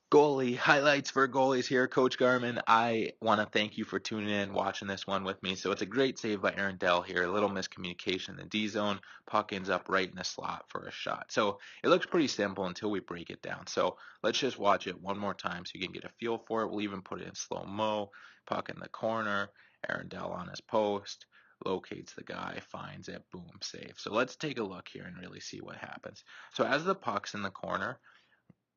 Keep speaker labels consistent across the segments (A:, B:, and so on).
A: Goalie highlights for goalies here, Coach Garman. I want to thank you for tuning in, watching this one with me. So it's a great save by Aaron Dell here. A little miscommunication in the D zone. Puck ends up right in the slot for a shot. So it looks pretty simple until we break it down. So let's just watch it one more time so you can get a feel for it. We'll even put it in slow mo. Puck in the corner. Aaron Dell on his post. Locates the guy, finds it, boom, save. So let's take a look here and really see what happens. So as the puck's in the corner,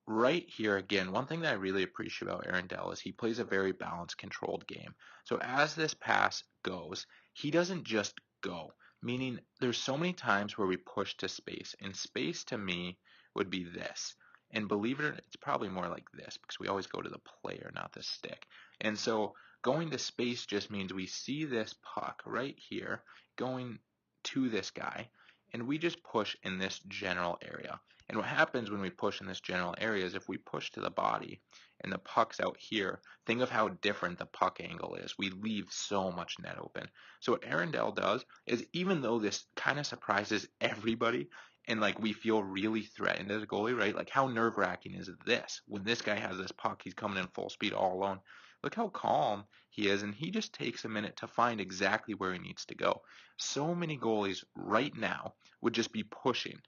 A: right here again, one thing that I really appreciate about Aaron Dell is he plays a very balanced, controlled game. So as this pass goes, he doesn't just go, meaning there's so many times where we push to space, and space to me would be this. And believe it or not, it's probably more like this because we always go to the player, not the stick. And so going to space just means we see this puck right here going to this guy, and we just push in this general area. And what happens when we push in this general area is if we push to the body and the puck's out here, think of how different the puck angle is. We leave so much net open. So what Arundel does is even though this kind of surprises everybody and like we feel really threatened as a goalie, right? Like how nerve-wracking is this? When this guy has this puck, he's coming in full speed all alone. Look how calm he is, and he just takes a minute to find exactly where he needs to go. So many goalies right now would just be pushing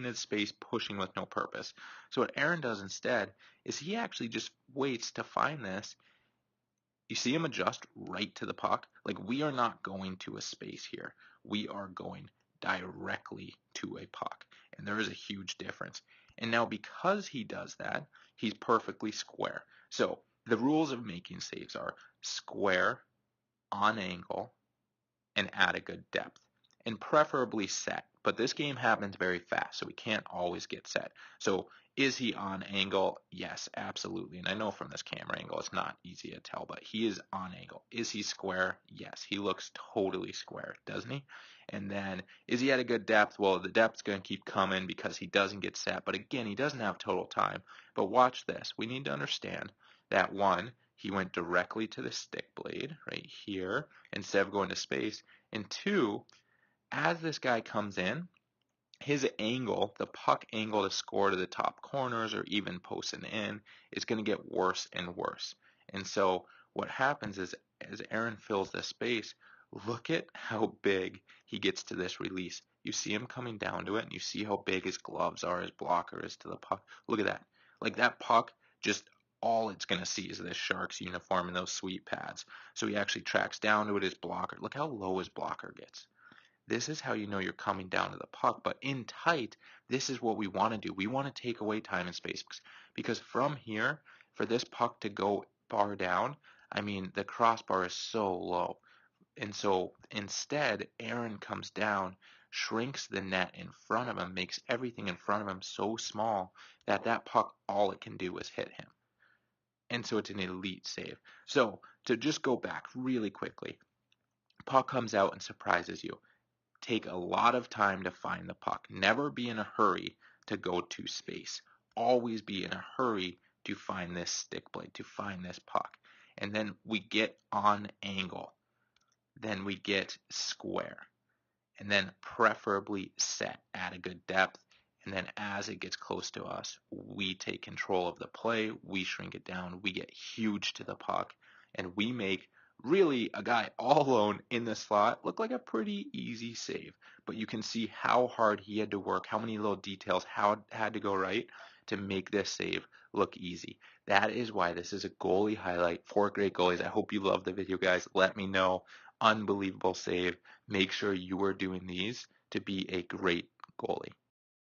A: in space, pushing with no purpose. So what Aaron does instead is he actually just waits to find this. You see him adjust right to the puck. Like we are not going to a space here. We are going directly to a puck. And there is a huge difference. And now because he does that, he's perfectly square. So the rules of making saves are square, on angle, and at a good depth, and preferably set. But this game happens very fast, so we can't always get set. So is he on angle? Yes, absolutely. And I know from this camera angle it's not easy to tell, but he is on angle. Is he square? Yes, he looks totally square, doesn't he? And then is he at a good depth? Well, the depth's going to keep coming because he doesn't get set. But again, he doesn't have total time. But watch this. We need to understand that one, he went directly to the stick blade right here instead of going to space. And two, as this guy comes in, his angle, the puck angle to score to the top corners or even posting in, is going to get worse and worse. And so what happens is as Aaron fills this space, look at how big he gets to this release. You see him coming down to it, and you see how big his gloves are, his blocker is to the puck. Look at that. Like that puck, just all it's going to see is this Sharks uniform and those sweet pads. So he actually tracks down to it, his blocker. Look how low his blocker gets. This is how you know you're coming down to the puck. But in tight, this is what we want to do. We want to take away time and space because from here, for this puck to go bar down, I mean, the crossbar is so low. And so instead, Aaron comes down, shrinks the net in front of him, makes everything in front of him so small that that puck, all it can do is hit him. And so it's an elite save. So to just go back really quickly, puck comes out and surprises you. Take a lot of time to find the puck. Never be in a hurry to go to space. Always be in a hurry to find this stick blade, to find this puck. And then we get on angle. Then we get square. And then preferably set at a good depth. And then as it gets close to us, we take control of the play. We shrink it down. We get huge to the puck. And we make really a guy all alone in the slot look like a pretty easy save. But you can see how hard he had to work, how many little details how it had to go right to make this save look easy. That is why this is a goalie highlight for great goalies. I hope you love the video, guys. Let me know. Unbelievable save. Make sure you are doing these to be a great goalie.